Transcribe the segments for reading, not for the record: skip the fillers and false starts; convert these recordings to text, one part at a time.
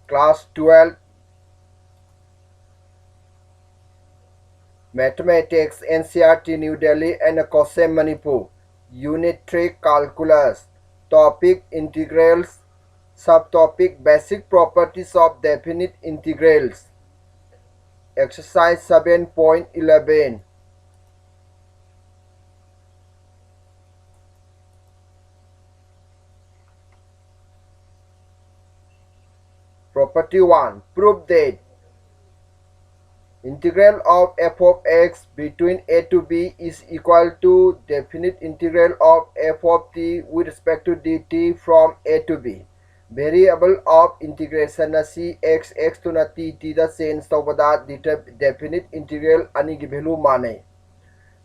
Class 12 Mathematics NCERT New Delhi and COHSEM Manipur. Unit 3 Calculus. Topic Integrals. Subtopic Basic Properties of Definite Integrals. Exercise 7.11. Property 1. Prove that integral of f of x between a to b is equal to definite integral of f of t with respect to dt from a to b. Variable of integration asi x to na t da change tawbada definite integral ani gi value manai.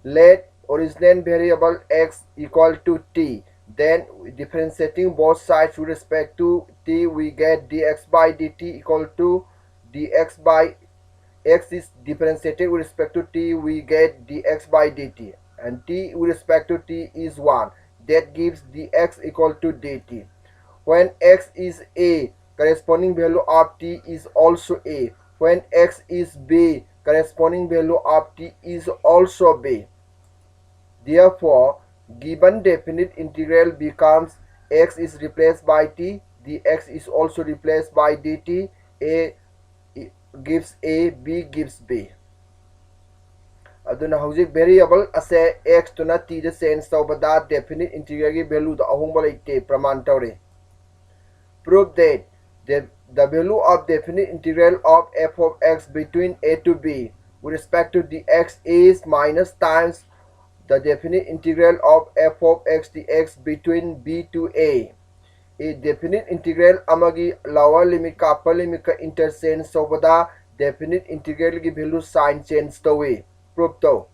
Let original variable x equal to t. Then differentiating both sides with respect to t, we get dx by dt equal to dx by x is differentiated with respect to t, we get dx by dt, and t with respect to t is 1. That gives dx equal to dt. When x is a, corresponding value of t is also a. When x is b, corresponding value of t is also b. Therefore, given definite integral becomes x is replaced by t, dx is also replaced by dt, a gives a, b gives b. Aduna hauzik variable ase x to na t da change tawbada definite integral gi value da ahongba leite praman tawre. Prove that the value of definite integral of f of x between a to b with respect to dx is minus times the definite integral of f of x dx between b to a. A definite integral amagi lower limit ka upper limit ka interchange tawbada definite integral gi value sign change tawi. Prove to.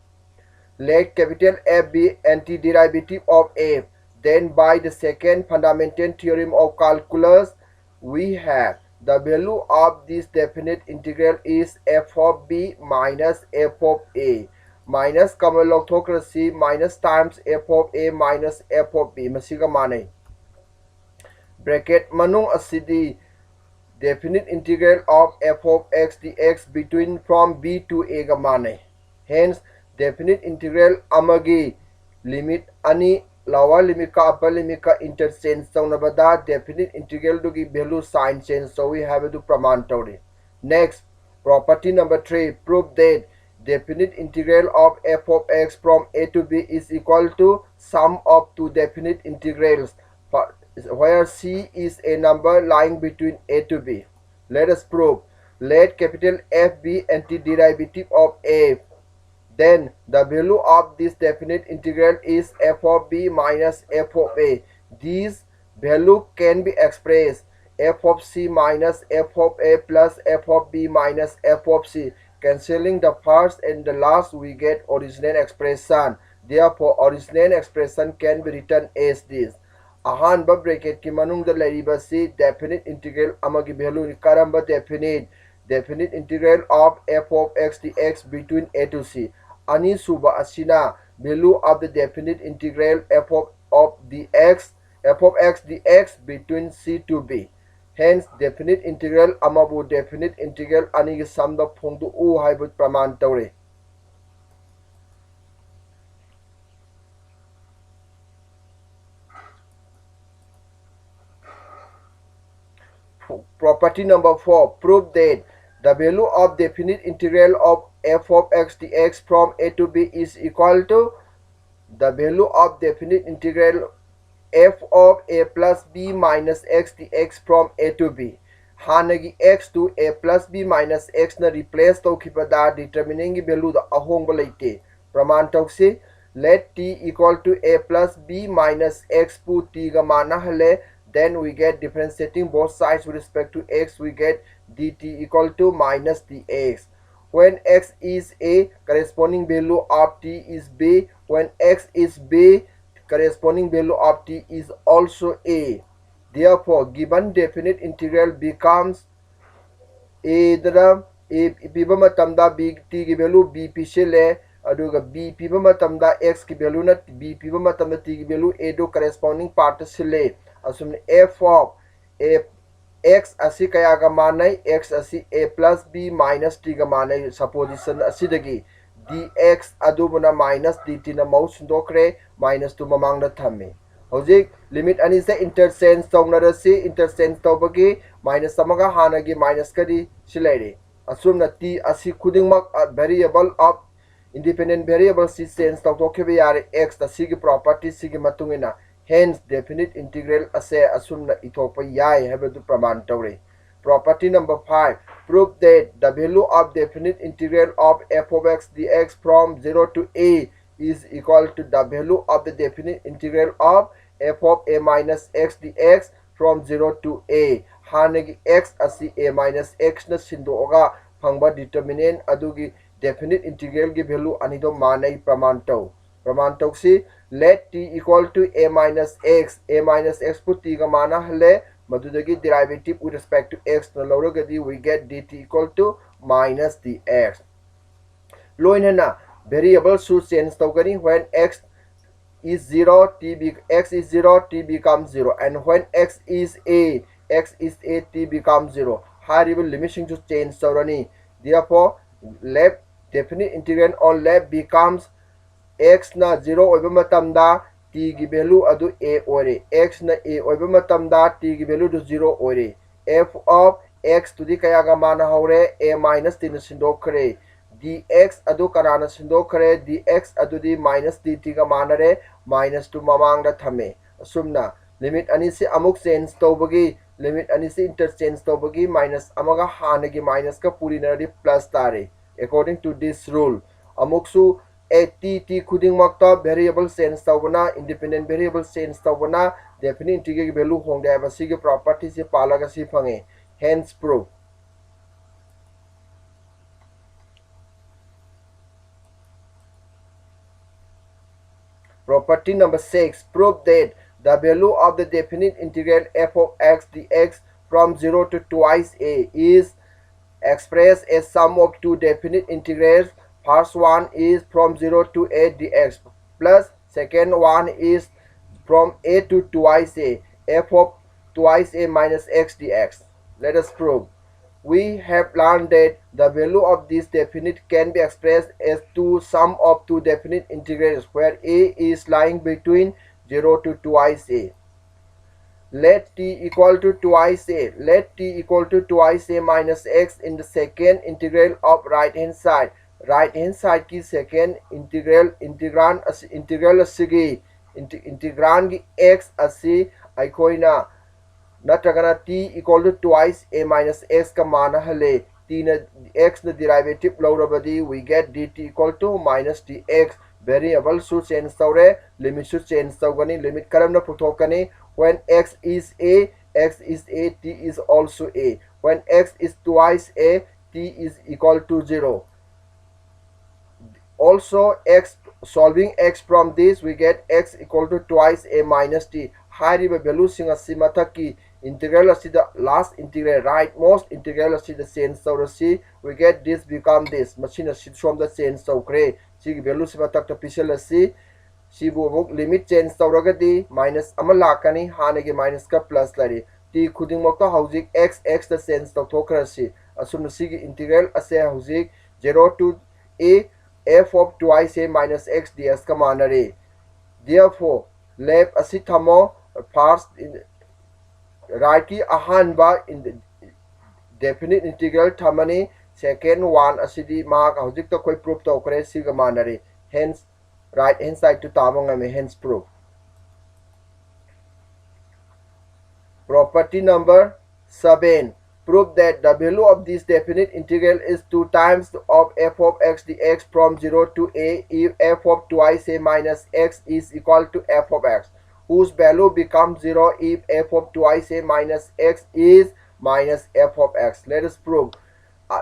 Let capital F be antiderivative of f. Then by the second fundamental theorem of calculus, we have the value of this definite integral is f of b minus f of a. Minus common log thokrasi minus times f of a minus f of b masiga manai. Bracket manung asidi definite integral of f of x dx between from b to a ga manai. Hence, definite integral amagi limit ani lower limit ka upper limit ka interchange tawnabada definite integral dugi value sign change, so we have to praman tawre. Next, property number 3, prove that definite integral of f of x from a to b is equal to sum of two definite integrals where c is a number lying between a to b. Let us prove. Let capital F be antiderivative of f. Then the value of this definite integral is f of b minus f of a. This value can be expressed f of c minus f of a plus f of b minus f of c. Cancelling the first and the last, we get original expression. Therefore, original expression can be written as this. Ahanba bracket ki manungda lairiba si definite integral amagi value ni karamba definite integral of f of x dx between a to c. Ani suba asina value of the definite integral f of x dx between c to b. Hence, definite integral amabu definite integral ani gi samda phongdu u haibut praman tawre. Property number 4, prove that the value of definite integral of f of x dx from a to b is equal to the value of definite integral f of a plus b minus x dx from a to b. Hanagi x to a plus b minus x na replace tawkhibada determining value da ahongba leite. Praman tawsi. Let t equal to a plus b minus x pu t ga mana hale. Then we get differentiating both sides with respect to x, we get dt equal to minus dx. When x is a, corresponding value of t is b. When x is b, corresponding value of t is also a. Therefore, given definite integral becomes a dara a piba matamda b t ki value b pishile aduga b piba matamda x ki value na b piba matamda t ki value a do corresponding part sile. Assume f of x asi kaya ga manai x asi a plus b minus t ga manai supposition asidagi dx adubuna minus dt na mau sindokre minus tu mamang na thame hojik limit ani se interchange tawnarasi interchange tawbagi minus samaga hanagi minus kadi silaire asumna t asi khudingmak variable of independent variable si change tawtokhiba yare x ta sigi property sigi matungina hence definite integral ase asumna ithokpa yai habadu praman tawre property number 5 prove that the value of definite integral of f of x dx from 0 to a is equal to the value of the definite integral of f of a minus x dx from 0 to a hanagi x asi a minus x na sindoga phangba determinant adugi definite integral ki value anido manai praman tau si let t equal to a minus x put t ga mana hale madudagi derivative with respect to x na loragadi we get dt equal to minus dx loinana variable should change tawgani when x is 0 x is 0 t becomes 0 and when x is a t becomes 0 harible limiting to change tawrani therefore left definite integral on left becomes x na 0 oiba matamda t gi value adu a ore x na a oiba matamda t gi value du 0 ore f of x to di kaya ga mana haure a minus t na sindokre dx adu kanana sindokre dx adu di minus dt ga manare minus to mamang da thame asumna limit ani se amuk change tawbagi limit ani se interchange tawbagi minus amaga hanagi minus ka purina di plus tare according to this rule amuksu a t khuding makta variable change tawbana independent variable change tawbana definite integral value hongda ba sigi property se palaga si phange hence proof property number 6 prove that the value of the definite integral f of x dx from 0 to twice a is expressed as sum of two definite integrals. First one is from 0 to a dx plus second one is from a to twice a f of twice a minus x dx. Let us prove. We have learned that the value of this definite can be expressed as two sum of two definite integrals where a is lying between 0 to twice a. Let t equal to twice a. Let t equal to twice a minus x in the second integral of right hand side. Right hand side की second integral asigi integrand की x asi aikoina natragana t equal to twice a minus x ka mana hale t na x na derivative laurabadi we get dt equal to minus dx variable should change tawre limit should change tawgani limit karamna puthokani when x is a t is also a when x is twice a t is equal to 0 also x solving x from this we get x equal to twice a minus t hariba value sing asimathaki integral asida last integral rightmost integral asida change tawrasi we get this become this machine asid from the change tawkre sig value simathak ta pisal asi sibu amuk limit change tawragadi minus ama lakani hanagi minus ka plus lari t khuding mokta hojik x the change tawthrasi asumna sig integral ase hojik 0 to a f of twice a minus x ds ka manare therefore left asi thamo first in right ki ahanba in the definite integral thamani second one asidi mark hojik to koi proof to kore siga manare hence right hand side to tamangame hence proof property number 7 prove that the value of this definite integral is 2 times of f of x dx from 0 to a if f of twice a minus x is equal to f of x whose value becomes 0 if f of twice a minus x is minus f of x. Let us prove.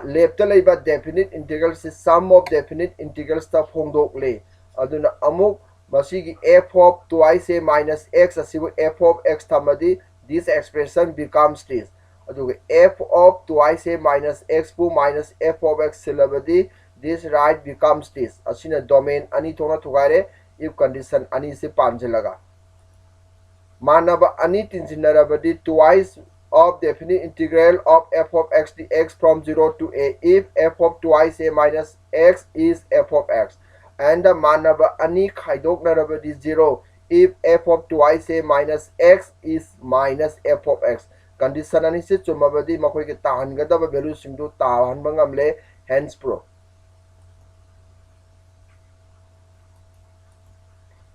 Left definite integrals is sum of definite integrals stuff hongdok le. Aduna amuk masigi f of twice a minus x asibu f of x thamadi this expression becomes this. Aduga f of twice a minus x pu minus f of x silabadi this right becomes this. Asina domain ani thona thugare if condition ani se panjalaga. Manaba ani tinsinarabadi twice of definite integral of f of x dx from 0 to a if f of twice a minus x is f of x, and the manaba ani khaidoknarabadi 0 if f of twice a minus x is minus f of x. Condition ani se chumabadi makoi ke tahangadaba value singdu tahanba ngamle, hence proof.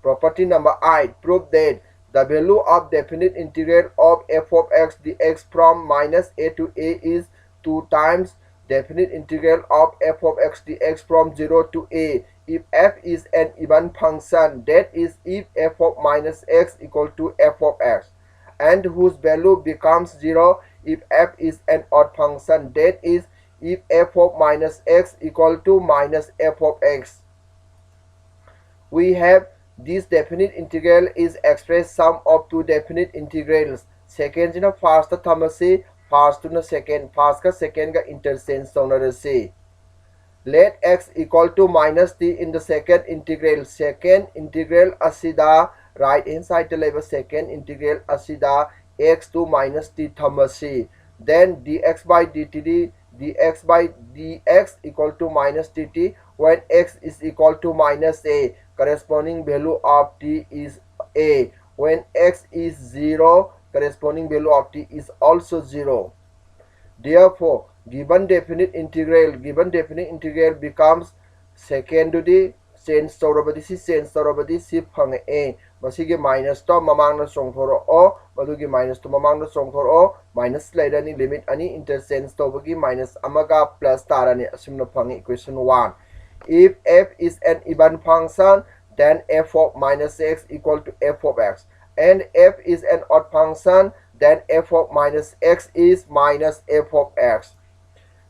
Property number 8. Prove that the value of definite integral of f of x dx from minus a to a is 2 times definite integral of f of x dx from 0 to a if f is an even function, that is if f of minus x equal to f of x, and whose value becomes 0 if f is an odd function, that is if f of minus x equal to minus f of x. We have this definite integral is expressed sum of two definite integrals. Second in a first thamasi, first to the second, first ka second ka interchange sonarasi. Let x equal to minus t in the second integral. Second integral asida right inside the level second integral asida x to minus t thamasi. Then dx by dt dx by dx equal to minus dt when x is equal to minus a. Corresponding value of t is a. When x is 0, corresponding value of t is also 0. Therefore, given definite integral becomes second to the change torabadi si phang a masigi minus to mamang na songthoro o madugi minus to mamang na songthoro o minus laidani limit ani interchange tobagi minus amaga plus tarani asimna phang equation 1. If f is an even function, then f of minus x equal to f of x, and f is an odd function, then f of minus x is minus f of x.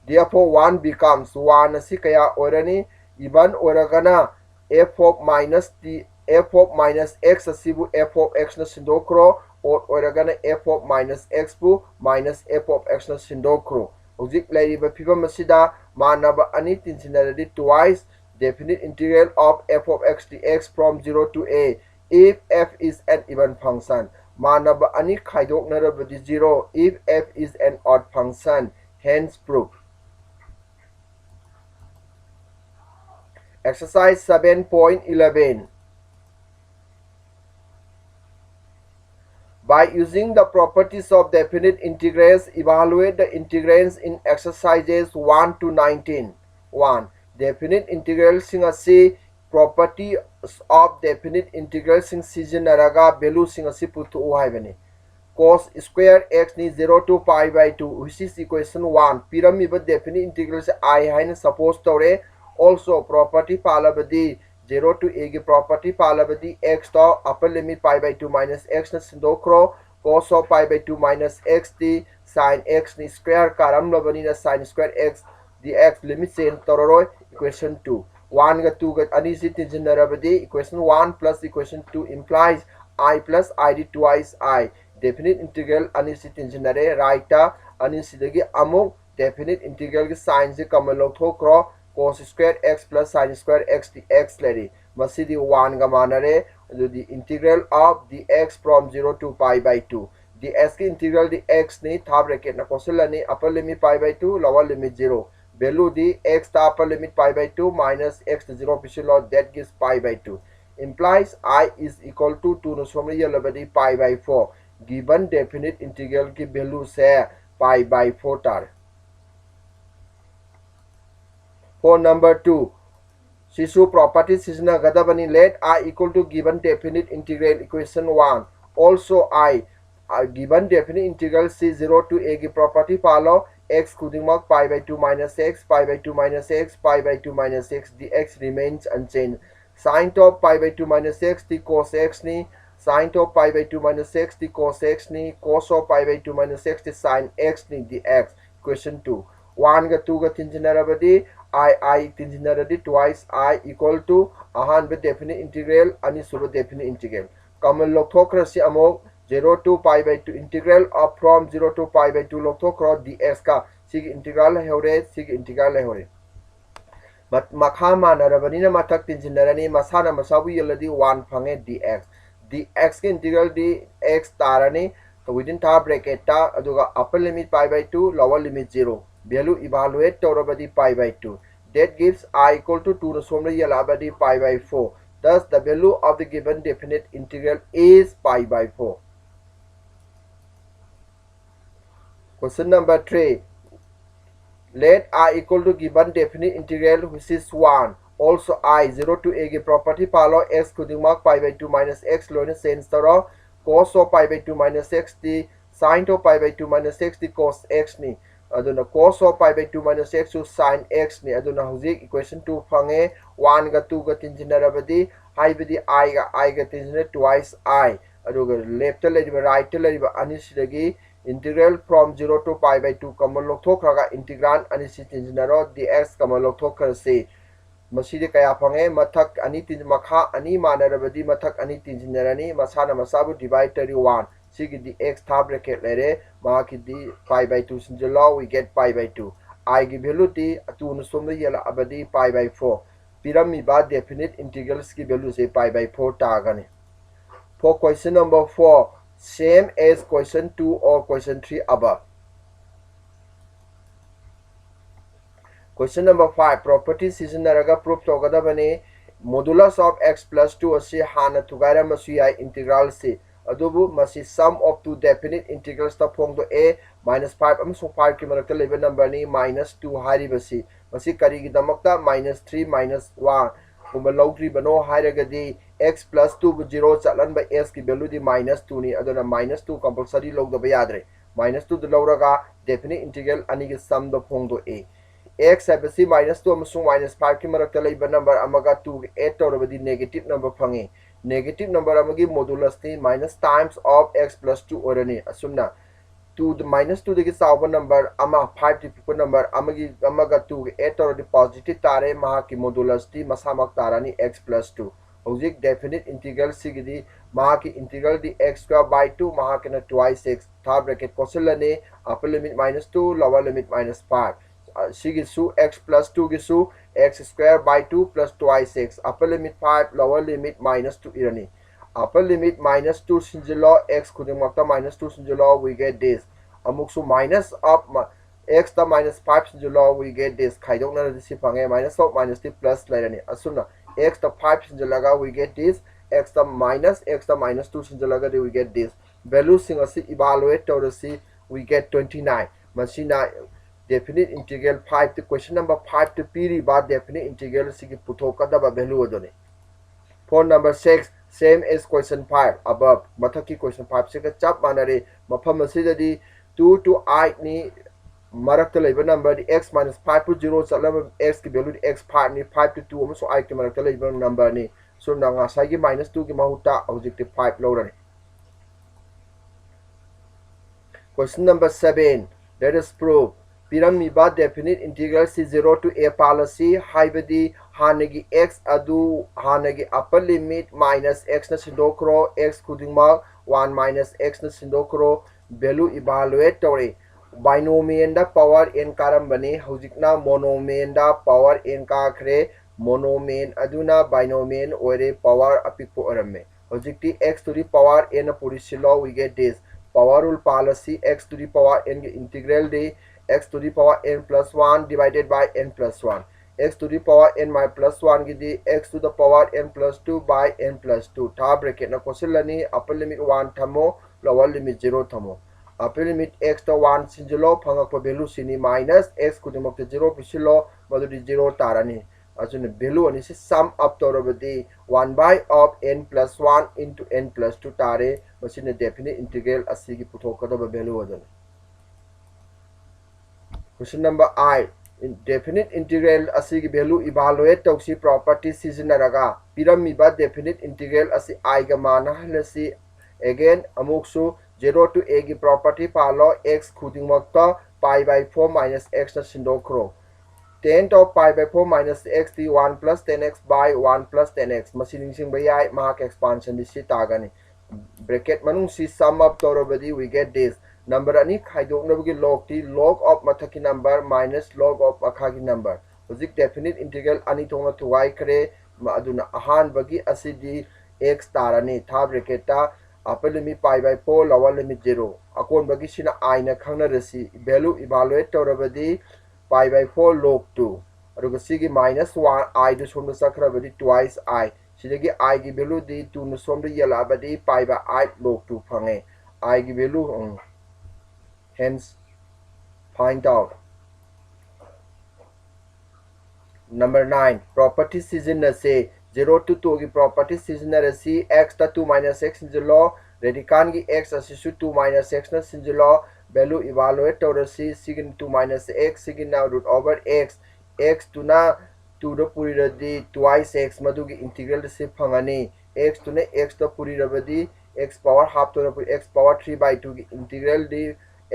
Therefore 1 becomes 1 asi kaya orani even oragana f of minus x asibu f of x na sindokro or oragana f of minus x bu minus f of x na sindokro. Hojik lairiba phibam asida manaba ani tinsinaradi twice definite integral of f of x dx from 0 to a if f is an even function. Manaba ani khaidoknarabadi 0 if f is an odd function, hence proof. Exercise 7.11. By using the properties of definite integrals, evaluate the integrands in exercises 1 to 19. 1. Definite integrals sing asi property of definite integrals sing sizinaraga value sing asi putu haibani. Cos square x ni 0 to pi by 2, which is equation 1. Pyramid definite integrals I hain suppose tore. Also property palabadi 0 to a property palabadi x to upper limit pi by 2 minus x na sindokro cos of pi by 2 minus x t sin x ni square karam lobani na sin square x dx limit change toroi equation 2. 1 ga 2 ga ani si tinjinarabadi equation 1 plus equation 2 implies I plus id twice I. Definite integral ani si tinjinare right ta ani sidagi amuk definite integral ki sin se kamal lokthokro cos square x plus sin square x dx lari masidi 1 ga manare the integral of the x from 0 to pi by 2 the x ki integral the x ni thab bracket na kosilani upper limit pi by 2 lower limit 0 value the x to upper limit pi by 2 minus x to 0 pishilo that gives pi by 2 implies I is equal to 2 no somri yalabadi pi by 4 given definite integral ki value se pi by 4 tar. For number 2, Sisu property Sisna Gadabani let I equal to given definite integral equation 1. Also I given definite integral C0 to A property follow x kudingmak pi by 2 minus x, pi by 2 minus x, pi by 2 minus x, dx remains unchanged. Sin of pi by 2 minus x, the cos x ni, sin of pi by 2 minus x, the cos x ni, cos of pi by 2 minus x, the sin x ni, dx. Question 2. 1 ga 2 ga tinjinarabadi I tinjinaradi twice I equal to ahan with definite integral ani suru definite integral. Common loktokrasi amok 0 to pi by 2 integral of from 0 to pi by 2 loktokro dx ka sig integral heure sig integral heure. But makhama narabani na matak tinjinarani masana masawi yaladi 1 phange dx. dx ke integral dx tarani within tab bracket ta aduga upper limit pi by 2 lower limit 0 value evaluate torabadi pi by 2 that gives I equal to 2 na somna yalabadi pi by 4 thus the value of the given definite integral is pi by 4. Question number 3. Let I equal to given definite integral which is 1. Also I 0 to a की property पालो x खुदिंगमाक pi by 2 minus x लोने sense तरो cos of pi by 2 minus x the sin of pi by 2 minus x the cos x ni aduna cos of pi by 2 minus x to sin x ni aduna huzik equation 2 fange 1 ga 2 ga tinjinarabadi haibadi I ga tinjinar twice I aduga left ta leriba right ta leriba anisidagi integral from 0 to pi by 2 common lokthokraga integrand ani si tinjinaro dx common lokthokrase maside kaya phange mathak ani tin makha ani manarabadi mathak ani tinjinarani masana masabu divide 31 sigi dx tab bracket lere ma ki di pi by 2 sinjalo we get pi by 2 I gi value ti 2 nu somda yela abadi pi by 4 pirami ba definite integrals ki value se pi by 4 tagani. For question number 4, same as question 2 or question 3 above. Question number 5, property sizinaraga proof togadabane modulus of x plus 2 asi hana tugaira masu yai integral se adubu masi sum of two definite integrals ta phongdo a minus 5 amsung 5 ki marakta leba number ni minus 2 haribasi masi kari gi damakta minus 3 minus 1 kuma lawdri bano hairagadi x plus 2 bu 0 chalan by s ki value di minus 2 ni aduna minus 2 compulsory log da bayadre minus 2 du lawraga definite integral ani gi sum da phongdo a x habasi minus 2 amsung minus 5 ki marakta leba number amaga 2 add torabadi negative number phangi negative number amagi modulus ni minus times of x plus 2 orani asumna 2 the minus 2 the sawa number ama 5 the number amagi amaga 2 add toradi positive tare maha ki modulus ti masamak tarani x plus 2 hojik definite integral sigidi maha ki integral di x square by 2 maha ki na twice x tha bracket kosilane upper limit minus 2 lower limit minus 5 sigisu x plus 2 gisu x square by 2 plus twice x upper limit 5 lower limit minus 2 irani upper limit minus 2 sinjilo x khudingmakta minus 2 sinjilo we get this amuksu minus up x ta minus 5 sinjilo we get this khaidokna disi phange minus of minus t plus lairani asuna x ta 5 sinjilaga we get this x ta minus 2 sinjilaga we get this value sing asi evaluate tawrasi we get 29 masina definite integral 5 to question number 5 to piri ba definite integral sigi puthokadaba value adone. For number 6 same as question 5 above mathaki question 5 se ka chap manare mafam asidadi 2 to I ni marakta leba number di x minus 5 to 0 chalama x ki value x 5 ni 5 to 2 so I ki marakta leba number ni so na nga sai gi minus 2 ki mahuta objective 5 lorani. Question number 7 let us prove Piramiba definite integral si 0 to a policy haibadi hanagi x adu hanagi upper limit minus x na sindokro x kudingma 1 minus x na sindokro value evaluate tore binomial da power n karam bane hojikna monomial da power n ka khre monomial aduna binomial ore power apikpo oramme hojikti x to the power n purisilo we get this power rule policy x to the power n integral de x to the power n plus 1 divided by n plus 1 x to the power n minus plus 1 gidi x to the power n plus 2 by n plus 2 tha bracket na kosilani upper limit 1 thamo lower limit 0 thamo upper limit x to 1 sinjilo phangakpa value sini minus x kudimak to 0 pisilo madudi 0 tarani ajuna value ani si sum up torabadi 1 by of n plus 1 into n plus 2 tare masina definite integral asigi puthokadaba value adana. Question number 8 definite integral asi ki value evaluate tausi property sizinaraga piramiba definite integral asi I ga mana halasi again amuksu 0 to a ki property palo x khudingmakta pi by 4 minus x na sindokro 10 of pi by 4 minus x the 1 plus 10x by 1 plus 10x masining sing bayai mark expansion disi tagani bracket manung si sum up torobadi we get this number ani khaidoknabagi log ti log of mathaki number minus log of akhagi number hojik definite integral ani thongna thuwai kare aduna ahan bagi asidi x tarani tha bracket ta upper limit pi by 4 lower limit 0 akon bagi sina I na khangna rasi value evaluate tawrabadi pi by 4 log 2 aduga sigi minus 1 I du somda sakrabadi twice I sidagi I gi value di 2 na somda yalabadi pi by 8 log 2 phange I gi value hence find out. Number 9 property sizinase 0 to 2 gi property sizinarasi x ta 2 minus x sinjilo radican gi x asisu 2 minus x na sinjilo value evaluate tawrasi sigin 2 minus x sigin now root over x x to na 2 do puri radi twice x madugi integral se phangani x to na x to puri rabadi x power half to na x power 3 by 2 gi integral di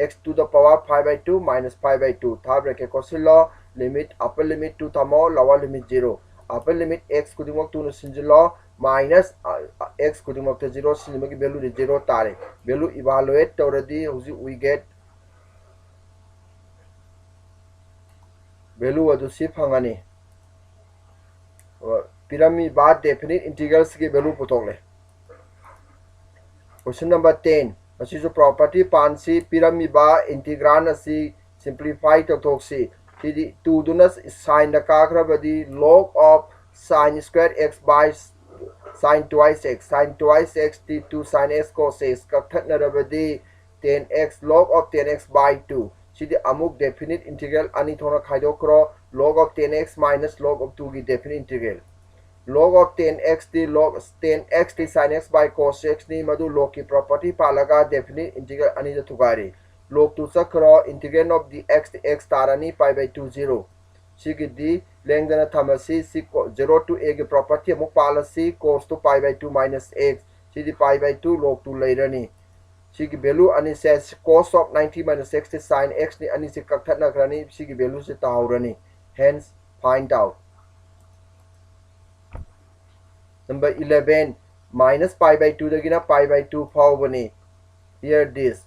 x to the power 5 by 2 minus 5 by 2 third bracket cosilo limit upper limit 2 thamo lower limit 0 upper limit x kudimok 2 no sinjilo minus x kudimok to 0 sinimagi value de 0 tare value evaluate tawradi huji we get value adu si phangani pyramid ba definite integrals ki value putokle. Question number 10 asisu property pansi pyramid ba integral asi simplify tawtoksi tidi 2 dunas sin da kakrabadi log of sin squared x by sin twice x t 2 sin x cos x kakhatnarabadi 10x log of 10x by 2 sidi amuk definite integral ani thona khaidokro log of 10x minus log of 2 gi definite integral log of 10x t log 10x t sin x by cos x ni madu log ki property palaga definite integral ani da thugari log 2 sakro integral of the x to x tarani pi by 2 0 sigi di lengdana thamasi 0 to a ki property amuk palasi cos to pi by 2 minus x sidi pi by 2 log 2 lairani sigi value ani says cos of 90 minus x to sin x ni ani se kakthana krani sigi value se taurani hence find out. Number 11 minus pi by 2 dagina pi by 2 phawbani here this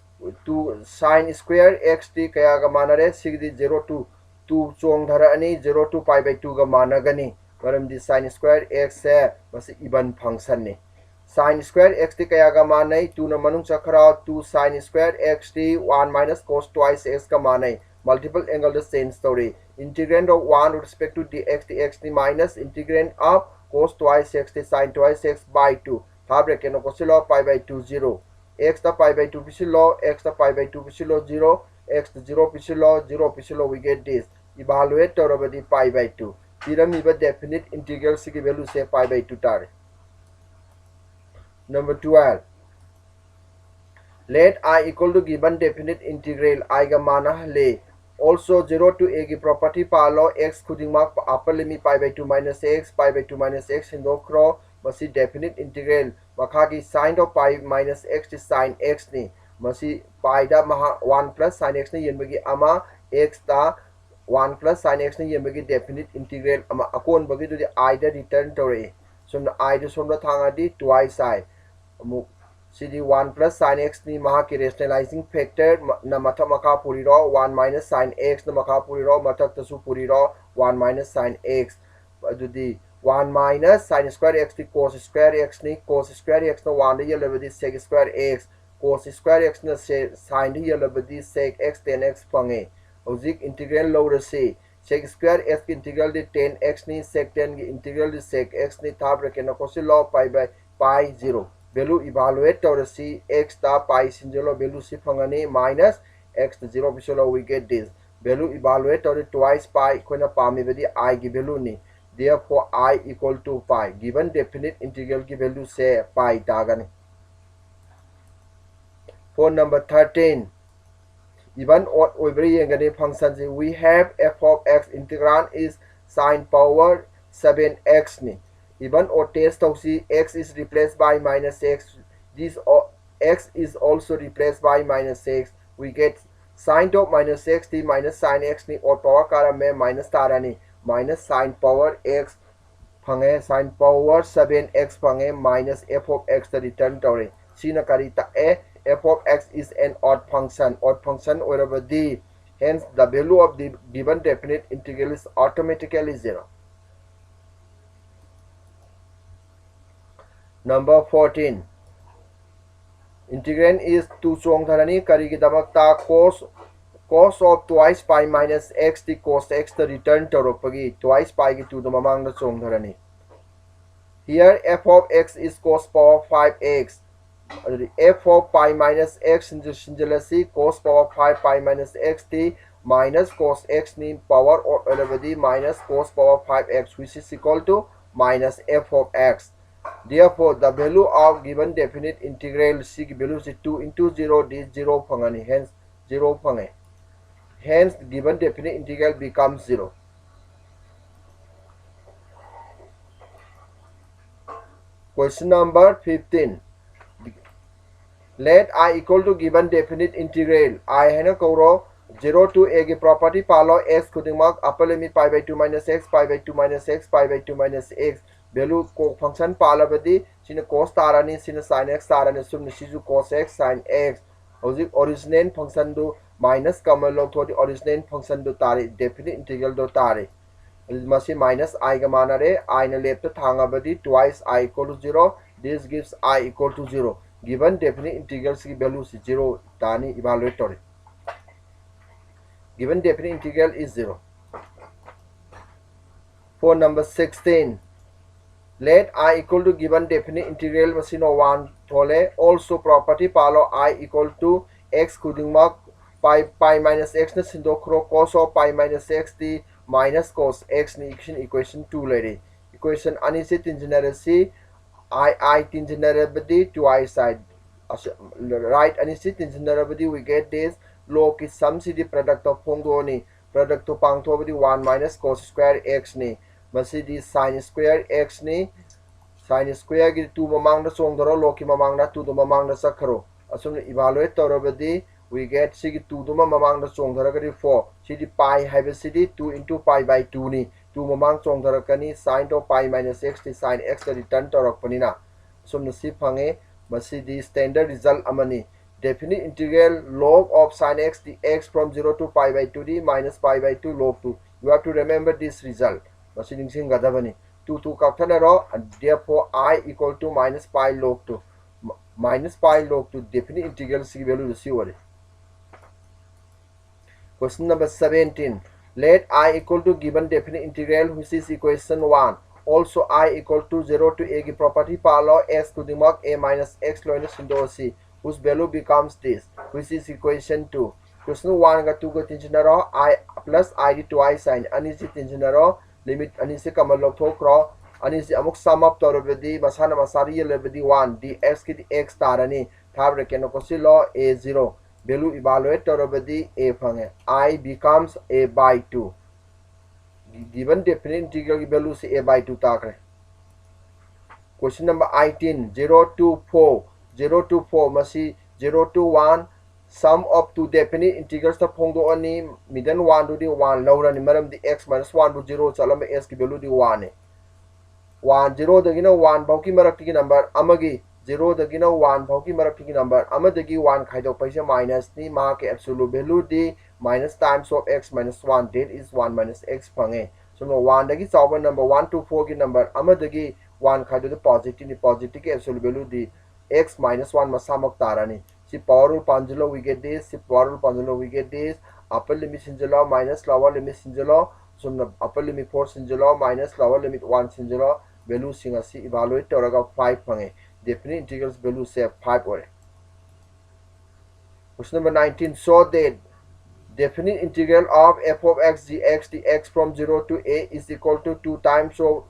2 sin square x t kaya ga manare sigdi 0 to 2 chong dhara ani 0 to pi by 2 ga managani maram di sin square x se bas even function ni sin square x t kaya ga manai 2 na manung chakra 2 sin square x t 1 minus cos twice x ga manai multiple angle the same story integrand of 1 with respect to dx ni minus integrand of cos twice x t sin twice x by 2 third bracket no cosilo pi by 2 0 x ta pi by 2 pisilo x ta pi by 2 pisilo 0 x to 0 pisilo 0 pisilo we get this evaluate torabadi pi by 2 pyramid ba definite integral si value se pi by 2 tare. Number 12 let I equal to given definite integral I ga mana le also 0 to a ki property palo x khudingmak upper limit pi by 2 minus x pi by 2 minus x hindokro masi definite integral makha ki sin of pi minus x to sin x ni masi pi da maha 1 plus sin x ni yenbagi ama x ta 1 plus sin x ni yenbagi definite integral ama akon bagi du I da return tore somna I da somna thanga di twice I amu CD 1 plus sin x ni maha ki rationalizing factor na mathak makha puri ro 1 minus sin x na makha puri ro mathak tasu puri ro 1 minus sin x adudi 1 minus sin square x ti cos square x ni cos square x na 1 de yelabadi sec square x cos square x na sin de yelabadi sec x 10x pange hojik integral lo rase sec square x ki integral di 10x ni sec 10 ki integral di sec x ni third bracket na cosilo pi by pi 0 value evaluate tawrasi x ta pi sinjolo value si phangani minus x to 0 bisolo we get this value evaluate tawri twice pi koina pami badi I gi value ni therefore I equal to pi given definite integral ki value se pi tagani. For number 13 even odd over yengani function we have f of x integrand is sin power 7x ni even or test of c x is replaced by minus x this x is also replaced by minus x we get sin of minus x t minus sin x ni or power kara me minus tarani minus sin power x phange sin power 7x phange minus f of x the return tore sina karita a f of x is an odd function or d hence the value of the given definite integral is automatically 0. Number 14 Integrand is 2 chongtharani karigidamakta cos of twice pi minus x the cos x the return torokpagi twice pi gi 2 the mamangda chongtharani. Here f of x is cos power 5x. F of pi minus x into singularity cos power 5 pi minus x t minus cos x ni power or elevity minus cos power 5x, which is equal to minus f of x. Therefore, the value of given definite integral c value is 2 into 0, this 0 phangani, hence 0 phangai. Hence, given definite integral becomes 0. Question number 15. Let I equal to given definite integral I hena kauro 0 to a की property पालो x खुदिंगमक upper limit pi by 2 minus x pi by 2 minus x pi by 2 minus x value को function पालबदी सिने cos तारानी सिने sin x तारानी सुमने सिजु cos x sin x होजिक original function दो minus कमल लोग थोड़ी original function दो तारे definite integral दो तारे मसी minus I का माना रे I ने left थांगाबदी twice I equal to 0. This gives I equal to 0. Given definite integrals की value is 0 तानी evaluate करें. Given definite integral is 0. For number 16, let I equal to given definite integral masino 1 thole also property palo I equal to x kudingmak pi minus x na sindokro cos of pi minus x t minus cos x ni equation 2 lady. Equation ani se tingeneracy I tingenerabadi twice side right ani se tingenerabadi we get this log is sum si the product of pongdo ni product of pangtho badi 1 minus cos square x ni masi di sin square x ni sin square gi 2 mamang na chongdaro log ki mamang na 2 do mamang na sakharo asum evaluate torobadi we get sig 2 do mamang na chongdara gi 4 si di pi have si 2 into pi by 2 ni 2 mamang chongdara kani sin to pi minus x ti sin x ka return torok panina asum na si phange masi di standard result amani definite integral log of sin x dx from 0 to pi by 2d minus pi by 2 log 2. You have to remember this result. Masining sing gadabani 2 2 kapthanero and therefore I equal to minus pi log 2. Minus pi log 2 definite integral c value is. Question number 17. Let I equal to given definite integral which is equation 1. Also I equal to 0 to a property palo x to the mark a minus x minus into c, whose value becomes this, which is equation 2. Question 1 ga 2 ga tingenero I plus I twice sin anisi tingenero limit anisi kamal log thokro anisi amuk sum up torobedi masana masari lebedi 1 dx ki x tarani thab rekeno kosilo a 0 value evaluate torobedi a phange I becomes a by 2. Given definite integral value is a by 2 takre. Question number 18. 0 to 4 0 to 4 masi 0 to 1 sum of two definite integrals ta phongdo ani midden 1 to the 1 laurani maram the x minus 1 to 0 chalam s ki value di 1 ne 1 0 dagina 1 bauki marak ki number amagi 0 dagina 1 bauki marak ki number amadagi 1 khaidok paisa minus ni ma ke absolute value di minus times of x minus 1 that is 1 minus x phange so no 1 dagi chawba number 1 to 4 ki number amadagi 1 khaido the positive ni positive ke absolute value di x minus 1 masamak tarani si power rule panjalo we get this si power rule panjalo we get this upper limit sinjalo minus lower limit sinjalo so upper limit 4 sinjalo minus lower limit 1 sinjalo value singa si evaluate toraga 5 phange definite integrals value say 5 ore. Question number 19. So that definite integral of f of x dx from 0 to a is equal to 2 times so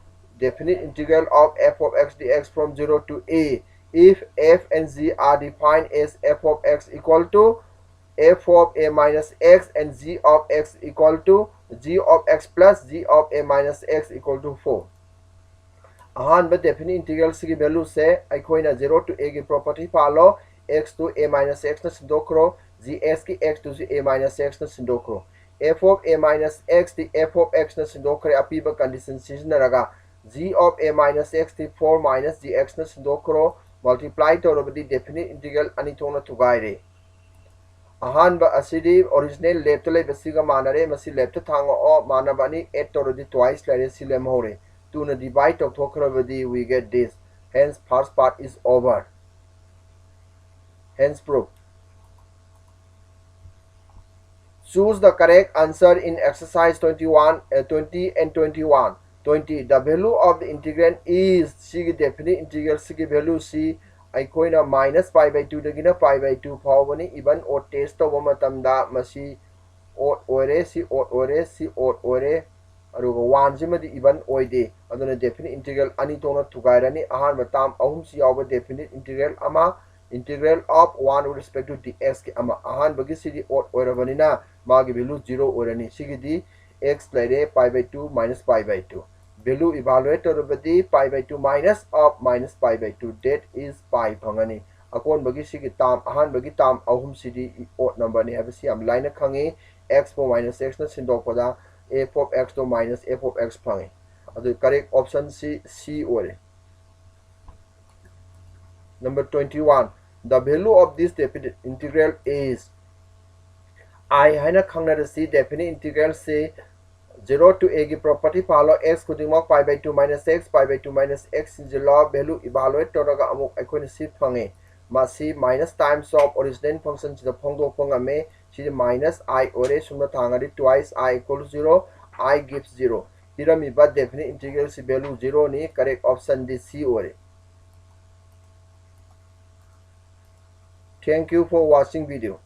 definite integral of f of x dx from 0 to a if f and z are defined as f of x equal to f of a minus x and z of x equal to g of x plus z of a minus x equal to 4. But definite integral की value से अखोइना 0 to a की property पालो x to a minus x ना सिंदोक्रो gs की x to a minus x ना सिंदोक्रो f of a minus x the f of x ना सिंदोक्रे अपीबा condition सिजनरगा g of a minus x the 4 minus gx ना सिंदोक्रो multiply तोरबदी definite integral अनिथोना तुगाइरे अहानबा असिदी original left ले बसिगा मानरे मसी left थांगो ओ मानबानी 8 तोरदी twice लारे सिलेम होरे 2 na divide of thokrabadi we get this hence first part is over. Hence proof. Choose the correct answer in exercise 20 and 21. 20. The value of the integrand is C definite integral C value C aikoina minus pi by 2 dagina pi by 2 phawbani even or test to matamda masi or ore si or ore si or ore aruga 1 simadi even oide aduna definite integral ani tona tugairani ahan matam ahum si yawa definite integral ama integral of 1 with respect to dx ke ama ahan bagi sidi or orabanina magi value 0 orani sigidi x lere pi by 2 minus pi by 2 value evaluate orabadi pi by 2 minus of minus pi by 2 that is pi phangani akon bagi sigi tam ahan bagi tam ahum sidi odd number ni habisi am line khangi x for minus x na sindokpada f of x to minus f of x phangi adu correct option c ore. Number 21. The value of this definite integral is I haina khangna si definite integral say 0 to a की property follow x खुदिंगमक pi by 2 minus x pi by 2 minus x in the law value evaluate तोरगा अमुक अखोन सी fungi मासी minus times of original function the phongdo phangame C minus I ore sumna thangari twice I equals 0 I gives 0 pirami ba definite integral si value 0 ni correct option D C ore. Thank you for watching video.